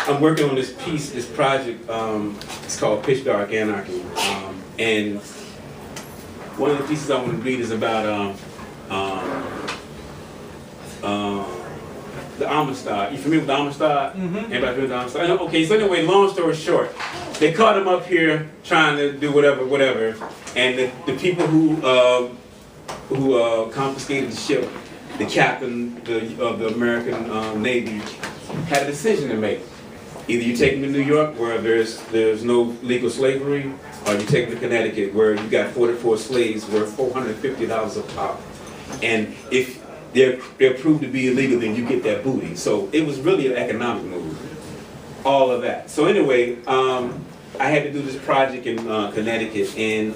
I'm working on this piece, this project. It's called Pitch Dark Anarchy, and one of the pieces I want to read is about the Amistad. You familiar with the Amistad? Anybody familiar with the Amistad? Okay, so anyway, long story short, they caught him up here trying to do whatever, and the people who confiscated the ship, the captain of the American Navy, had a decision to make. Either you take them to New York, where there's no legal slavery, or you take them to Connecticut, where you got 44 slaves worth $450 a pop. And if they're proved to be illegal, then you get that booty. So it was really an economic move, all of that. So anyway, I had to do this project in Connecticut, and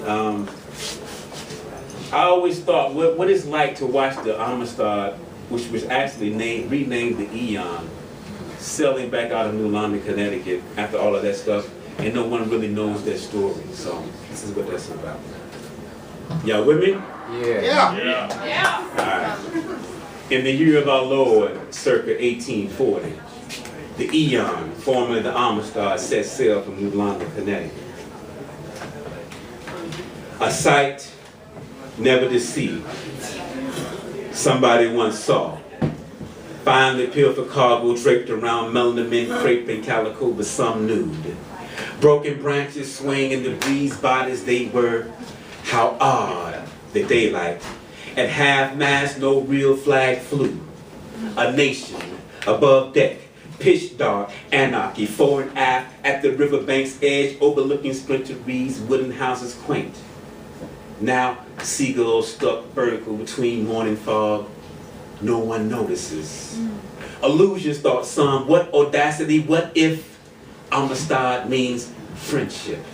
I always thought what it's like to watch the Amistad, which was actually renamed the Eon, sailing back out of New London, Connecticut, after all of that stuff, and no one really knows their story. So this is what that's about. Y'all with me? Yeah. All right. In the year of our Lord, circa 1840, the Eon, formerly the Amistad, set sail from New London, Connecticut. A sight never deceived. Somebody once saw. Finally peeled for cargo draped around melanin crepe and calico, but some nude. Broken branches swing in the breeze, bodies they were. How odd the daylight. At half-mast, no real flag flew. A nation above deck, pitch dark anarchy, fore and aft at the riverbank's edge, overlooking splintered reeds, wooden houses quaint. Now seagulls stuck vertical between morning fog. No one notices. Illusions, thought some. What audacity, what if Amistad means friendship?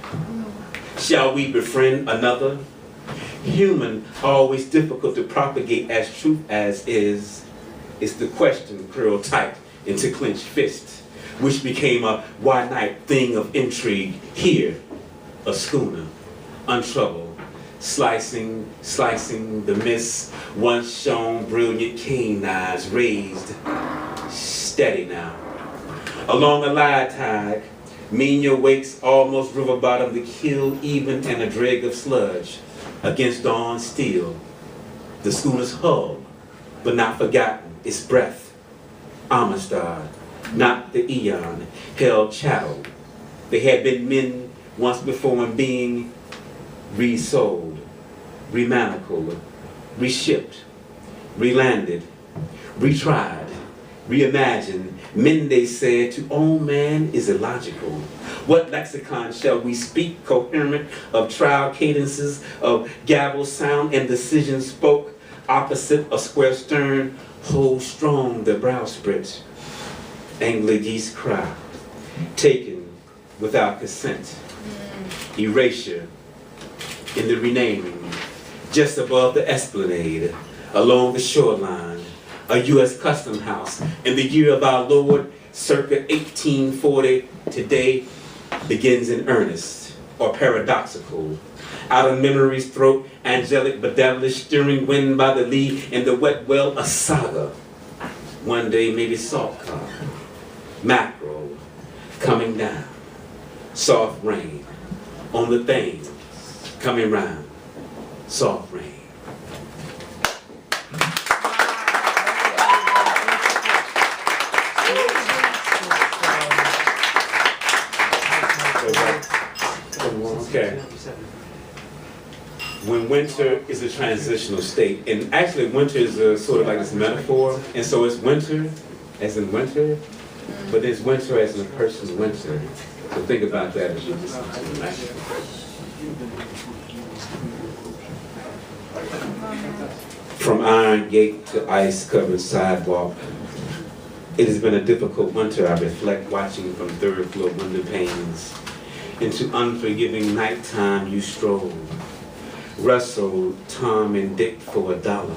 Shall we befriend another? Human, always difficult to propagate as truth as is the question curled tight into clenched fist, which became a why-night thing of intrigue. Here, a schooner, untroubled, slicing the mist, once shown brilliant cane knives raised, steady now. Along a lie tide, Menia wakes almost river bottom, the kill even and a drag of sludge. Against dawn steel, the schooner's hull, but not forgotten, its breath. Amistad, not the Eon, held chattel. They had been men once before in being resold, remanacled, reshipped, relanded, retried, reimagined. Men, they said, to own man is illogical. What lexicon shall we speak coherent of trial cadences, of gavel sound and decision spoke, opposite a square stern, hold strong the bowsprit, angler geese cry, taken without consent, erasure in the renaming, just above the esplanade, along the shoreline, a U.S. custom house, in the year of our Lord, circa 1840, today begins in earnest, or paradoxical. Out of memory's throat, angelic but devilish, stirring wind by the lee, in the wet well, a saga. One day maybe salt carp, mackerel, coming down, soft rain, on the thing, coming round, soft rain. Okay. When winter is a transitional state, and actually winter is a sort of like this metaphor, and so it's winter as in winter, but it's winter as in a person's winter. So think about that as you listen to the message. From iron gate to ice-covered sidewalk, it has been a difficult winter. I reflect watching from third-floor window panes. Into unforgiving nighttime you stroll, wrestled Tom and Dick for $1.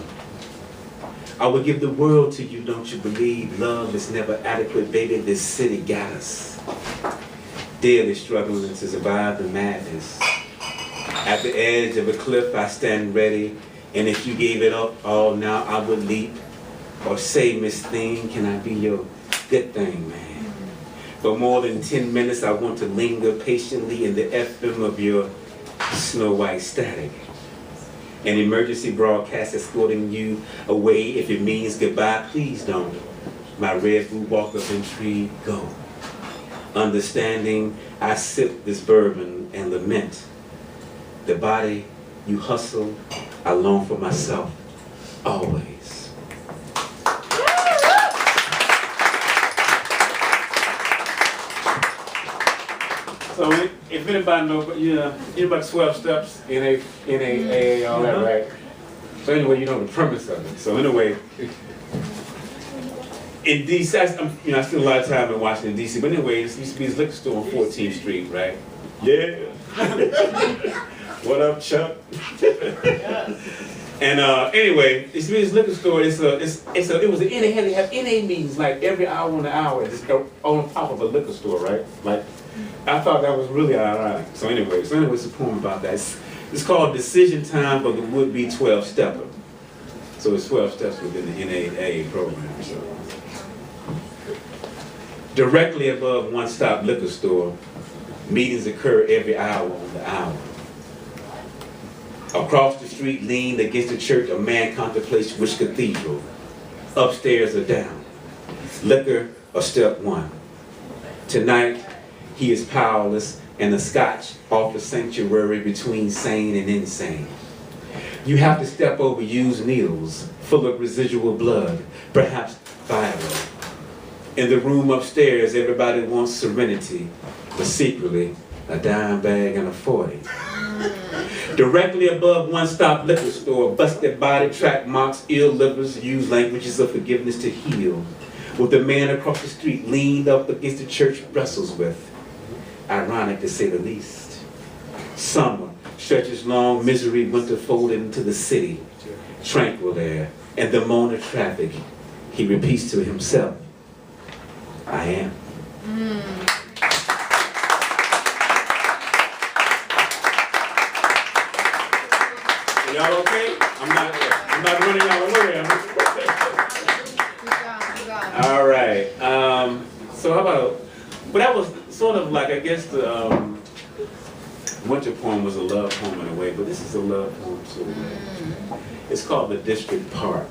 I would give the world to you, don't you believe? Love is never adequate, baby, this city got us. Daily struggling to survive the madness. At the edge of a cliff I stand ready, and if you gave it up all now I would leap. Or say, Miss Thing, can I be your good thing, man? For more than 10 minutes, I want to linger patiently in the FM of your snow white static. An emergency broadcast escorting you away. If it means goodbye, please don't. My red blue walk of intrigue, go. Understanding, I sip this bourbon and lament. The body you hustle, I long for myself, always. So if anybody knows, you know about 12 steps, NAA, all that, right? So anyway, you know the premise of it. So anyway, in DC, I spent a lot of time in Washington, DC, but anyway, this used to be this liquor store on 14th Street, right? Yeah. What up, Chuck? And anyway, it used to be this liquor store. It was an NA, they have NA meetings like every hour on the hour, just on top of a liquor store, right? Like, I thought that was really ironic. So anyway, it's a poem about that. It's called Decision Time for the Would-Be 12-Stepper. So it's 12 steps within the NAA program. So. Directly above One Stop Liquor Store, meetings occur every hour on the hour. Across the street, leaned against the church, a man contemplates which cathedral, upstairs or down, liquor or step one. Tonight, he is powerless, and the Scotch offers sanctuary between sane and insane. You have to step over used needles, full of residual blood, perhaps viral. In the room upstairs, everybody wants serenity, but secretly, a dime bag and a 40. Directly above One Stop Liquor Store, busted body track marks, ill livers use languages of forgiveness to heal. With the man across the street leaned up against the church wrestles with. Ironic to say the least. Summer stretches long, misery, winter folded into the city. Tranquil air and the moan of traffic. He repeats to himself, I am. Y'all okay? I'm not running out of way. All right. So how about, but that was sort of like, I guess the winter poem was a love poem in a way, but this is a love poem too. It's called The District Park.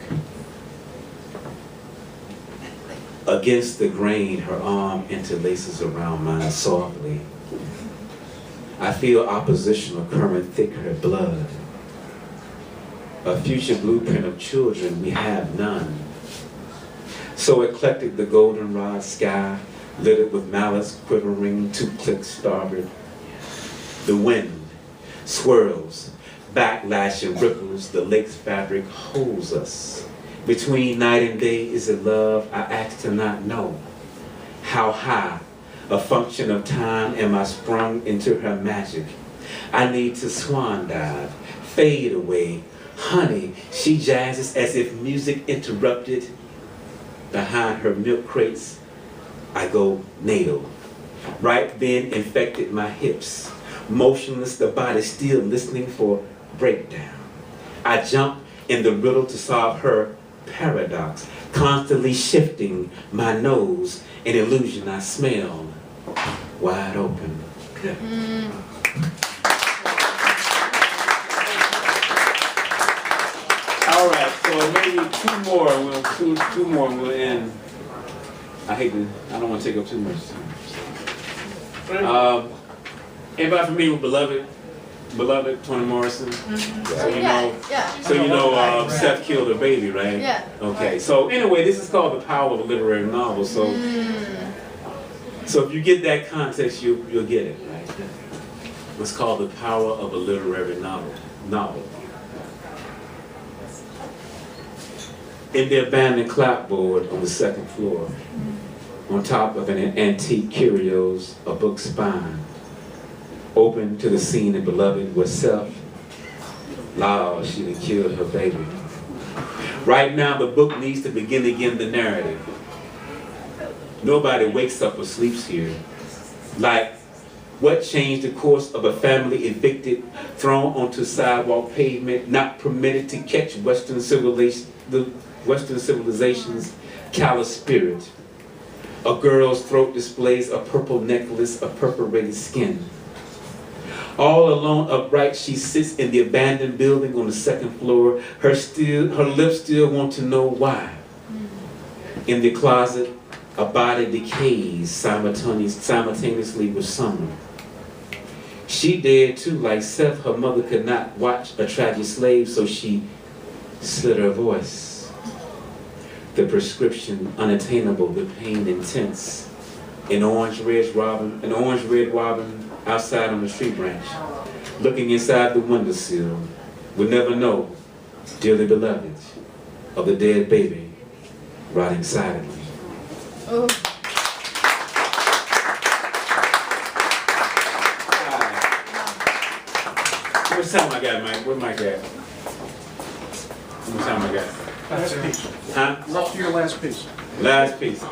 Against the grain, her arm interlaces around mine softly. I feel opposition occurring thick her blood. A future blueprint of children, we have none. So eclectic the goldenrod sky, littered with malice quivering 2 clicks starboard. The wind swirls, backlash and ripples, the lake's fabric holds us. Between night and day is a love I ask to not know. How high, a function of time, am I sprung into her magic? I need to swan dive, fade away. Honey, she jazzes as if music interrupted. Behind her milk crates, I go natal. Right then infected my hips. Motionless, the body still listening for breakdown. I jump in the riddle to solve her paradox, constantly shifting my nose, an illusion I smell, wide open. All right, so maybe two more and we'll end. I don't want to take up too much time. Anybody familiar with Beloved, Toni Morrison? So you know, Seth killed her baby, right? Yeah. Okay, so anyway, this is called The Power of a Literary Novel. So if you get that context, you'll get it, right? It's called The Power of a Literary Novel. In the abandoned clapboard on the 2nd floor, on top of an antique curios, a book spine, open to the scene in Beloved where Self, loud, she done killed her baby. Right now, the book needs to begin again the narrative. Nobody wakes up or sleeps here. Like, what changed the course of a family evicted, thrown onto sidewalk pavement, not permitted to catch Western civilization's callous spirit? A girl's throat displays a purple necklace of perforated skin. All alone, upright, she sits in the abandoned building on the second floor. Her lips still want to know why. In the closet, a body decays simultaneously with summer. She dead too, like Seth. Her mother could not watch a tragic slave, so she slit her voice. The prescription unattainable, the pain intense. An orange-red robin outside on the tree branch, looking inside the windowsill, would never know, dearly beloved, of the dead baby rotting silently. Oh. How much time I got, Mike? Where Mike at? How much time I got? Last piece. Huh? It's up to your last piece. Last piece.